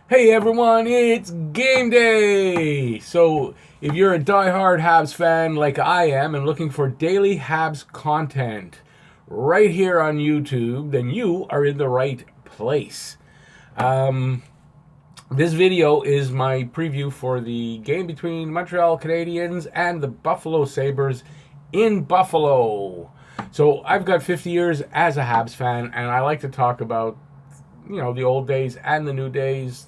Hey everyone, it's game day! So, if you're a die-hard Habs fan like I am and looking for daily Habs content right here on YouTube, then you are in the right place. Um, this video is my preview for the game between Montreal Canadiens and the Buffalo Sabres in Buffalo. So, I've got 50 years as a Habs fan, and I like to talk about the old days and the new days,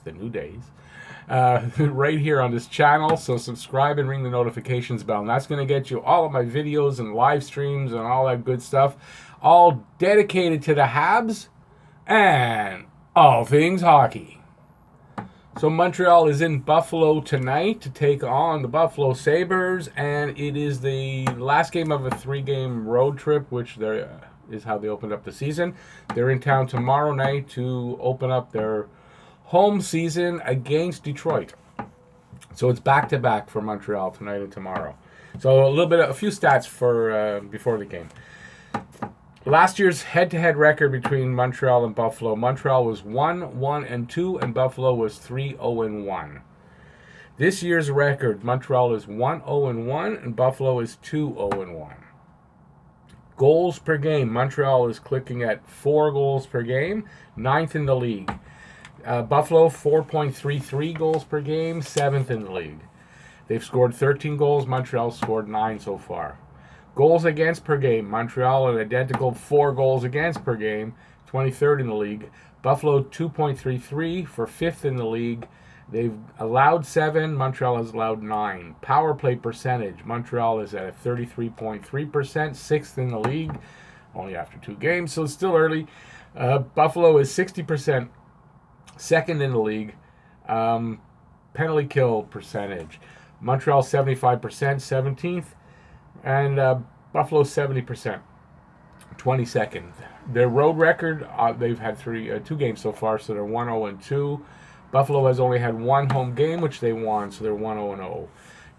right here on this channel. So subscribe and ring the notifications bell, and that's going to get you all of my videos and live streams and all that good stuff, all dedicated to the Habs and all things hockey. So Montreal is in Buffalo tonight to take on the Buffalo Sabres, and it is the last game of a 3-game road trip, which is how they opened up the season. They're in town tomorrow night to open up their home season against Detroit. So it's back-to-back for Montreal tonight and tomorrow. So a few stats for before the game. Last year's head-to-head record between Montreal and Buffalo. Montreal was 1-1-2, and Buffalo was 3-0-1. This year's record, Montreal is 1-0-1, and Buffalo is 2-0-1. Goals per game, Montreal is clicking at 4 goals per game, 9th in the league. Buffalo, 4.33 goals per game, 7th in the league. They've scored 13 goals. Montreal scored 9 so far. Goals against per game, Montreal an identical 4 goals against per game, 23rd in the league. Buffalo 2.33 for 5th in the league. They've allowed 7, Montreal has allowed 9. Power play percentage, Montreal is at a 33.3%, 6th in the league, only after 2 games, so it's still early. Buffalo is 60%, 2nd in the league. Penalty kill percentage, Montreal 75%, 17th. And Buffalo 70%, 22nd. Their road record, they've had 2 games so far, so they're 1-0-2. Buffalo has only had 1 home game, which they won, so they're 1-0-0.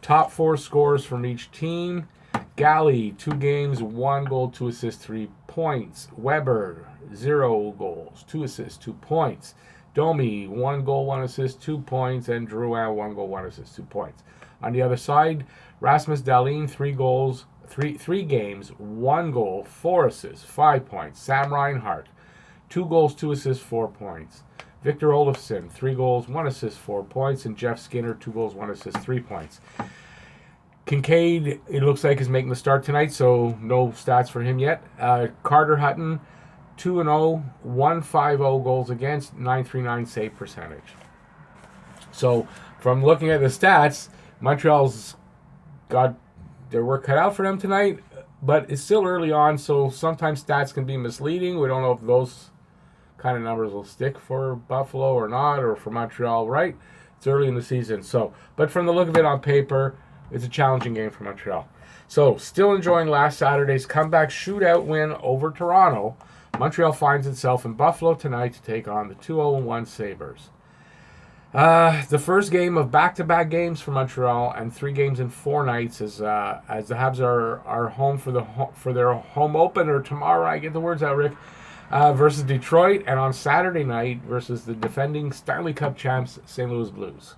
Top 4 scores from each team. Galley, 2 games, 1 goal, 2 assists, 3 points. Weber, 0 goals, 2 assists, 2 points. Domi, 1 goal, 1 assist, 2 points. And Drouin, 1 goal, 1 assist, 2 points. On the other side, Rasmus Dahlin, 3 games, 1 goal, 4 assists, 5 points. Sam Reinhart, 2 goals, 2 assists, 4 points. Victor Olofsson, 3 goals, 1 assist, 4 points. And Jeff Skinner, 2 goals, 1 assist, 3 points. Kincaid, it looks like, is making the start tonight, so no stats for him yet. Carter Hutton, 2-0, 1.50 goals against, 9.39 save percentage. So from looking at the stats, Montreal's got their work cut out for them tonight, but it's still early on, so sometimes stats can be misleading. We don't know if those kind of numbers will stick for Buffalo or not, or for Montreal, right? It's early in the season. So, but from the look of it on paper, it's a challenging game for Montreal. So, still enjoying last Saturday's comeback shootout win over Toronto. Montreal finds itself in Buffalo tonight to take on the 2-0-1 Sabres. The first game of back-to-back games for Montreal, and 3 games in 4 nights, as the Habs are home for their home opener tomorrow. I get the words out, Rick. Versus Detroit, and on Saturday night versus the defending Stanley Cup champs St. Louis Blues.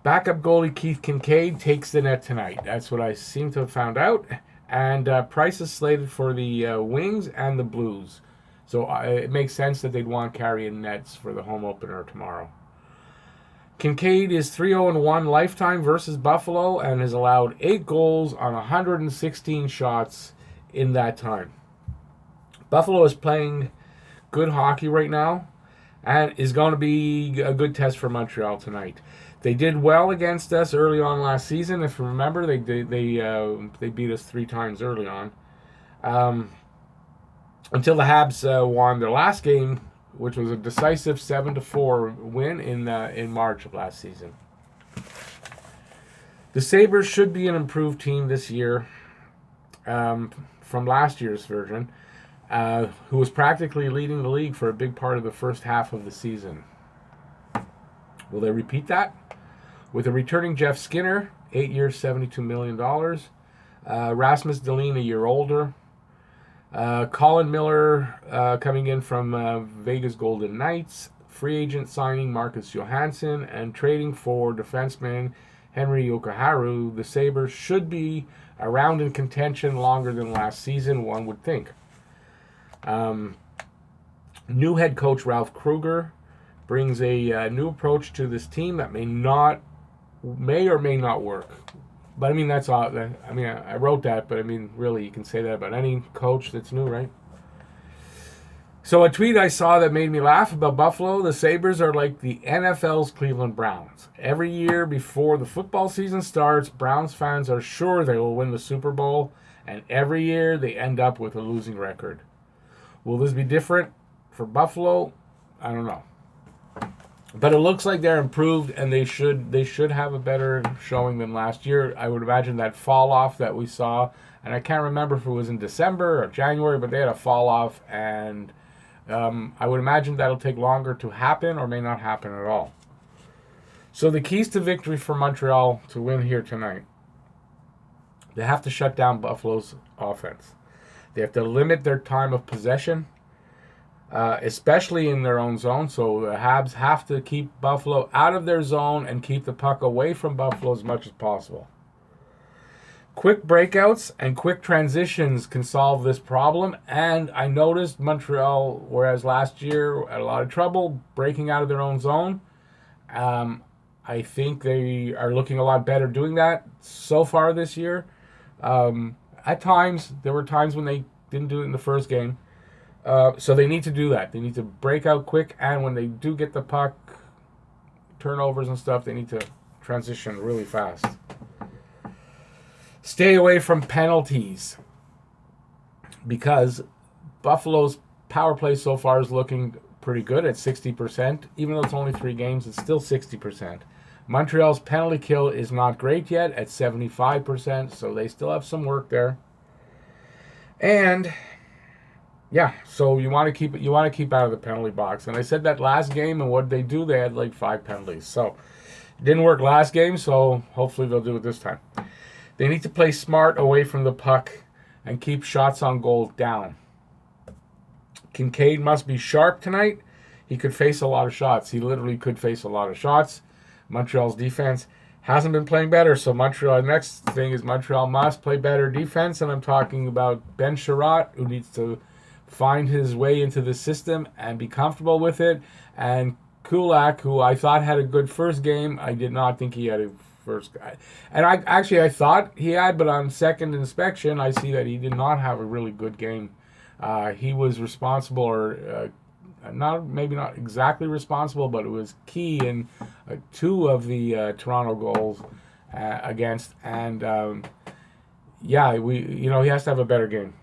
Backup goalie Keith Kincaid takes the net tonight. That's what I seem to have found out. And Price is slated for the Wings and the Blues. So it makes sense that they'd want carrying nets for the home opener tomorrow. Kincaid is 3-0-1 lifetime versus Buffalo and has allowed 8 goals on 116 shots in that time. Buffalo is playing good hockey right now and is going to be a good test for Montreal tonight. They did well against us early on last season. If you remember, they beat us 3 times early on. Until the Habs won their last game, which was a decisive 7-4 win in March of last season. The Sabres should be an improved team this year from last year's version, who was practically leading the league for a big part of the first half of the season. Will they repeat that? With a returning Jeff Skinner, 8 years, $72 million. Rasmus Dahlin, a year older. Colin Miller coming in from Vegas Golden Knights, free agent signing Marcus Johansson and trading for defenseman Henry Yokoharu, the Sabres should be around in contention longer than last season, one would think. New head coach Ralph Kruger brings a new approach to this team that may or may not work. But I mean, that's all. I mean, I wrote that, but I mean, really, you can say that about any coach that's new, right? So a tweet I saw that made me laugh about Buffalo: the Sabres are like the NFL's Cleveland Browns. Every year before the football season starts, Browns fans are sure they will win the Super Bowl, and every year they end up with a losing record. Will this be different for Buffalo? I don't know. But it looks like they're improved, and they should have a better showing than last year. I would imagine that fall off that we saw, and I can't remember if it was in December or January, but they had a fall off, and I would imagine that'll take longer to happen or may not happen at all. So the keys to victory for Montreal to win here tonight: they have to shut down Buffalo's offense. They have to limit their time of possession, especially in their own zone. So the Habs have to keep Buffalo out of their zone and keep the puck away from Buffalo as much as possible. Quick breakouts and quick transitions can solve this problem. And I noticed Montreal, whereas last year had a lot of trouble breaking out of their own zone, I think they are looking a lot better doing that so far this year. At times, there were times when they didn't do it in the first game. So they need to do that. They need to break out quick, and when they do get the puck, turnovers and stuff, they need to transition really fast. Stay away from penalties, because Buffalo's power play so far is looking pretty good at 60%. Even though it's only 3 games, it's still 60%. Montreal's penalty kill is not great yet at 75%, so they still have some work there. And yeah, so you want to keep out of the penalty box. And I said that last game, and what they do, they had like 5 penalties. So it didn't work last game, so hopefully they'll do it this time. They need to play smart away from the puck and keep shots on goal down. Kincaid must be sharp tonight. He could face a lot of shots. He literally could face a lot of shots. Montreal's defense hasn't been playing better, so Montreal, next thing is Montreal must play better defense, and I'm talking about Ben Sherratt, who needs to find his way into the system and be comfortable with it, and Kulak, who I thought had a good first game. I did not think he had a first guy. And I thought he had, but on second inspection, I see that he did not have a really good game. He was responsible, or maybe not exactly responsible, but it was key in 2 of the Toronto goals against. And he has to have a better game.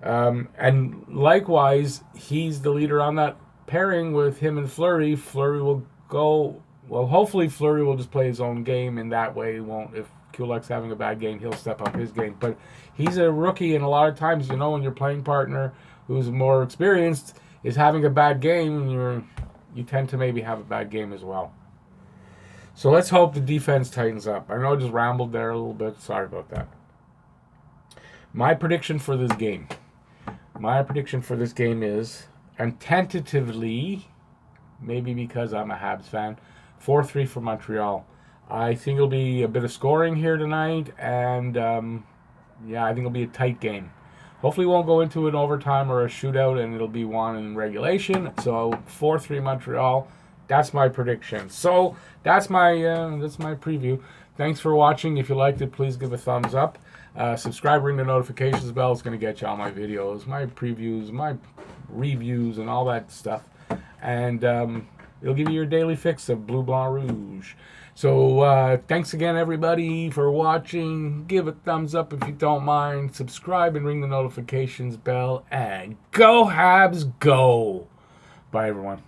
And likewise, he's the leader on that pairing with him and Fleury. Fleury will go. Well, hopefully Fleury will just play his own game, and that way he won't. If Kulak's having a bad game, he'll step up his game. But he's a rookie, and a lot of times, when your playing partner who's more experienced is having a bad game, you tend to maybe have a bad game as well. So let's hope the defense tightens up. I know I just rambled there a little bit. Sorry about that. My prediction for this game is, and tentatively, maybe because I'm a Habs fan, 4-3 for Montreal. I think it'll be a bit of scoring here tonight, and I think it'll be a tight game. Hopefully, it won't go into an overtime or a shootout, and it'll be won in regulation. So 4-3 Montreal. That's my prediction. So that's my preview. Thanks for watching. If you liked it, please give a thumbs up. Subscribe, ring the notifications bell. It's going to get you all my videos, my previews, my reviews, and all that stuff. And it'll give you your daily fix of Bleu Blanc Rouge. So thanks again, everybody, for watching. Give a thumbs up if you don't mind. Subscribe and ring the notifications bell. And go Habs, go! Bye, everyone.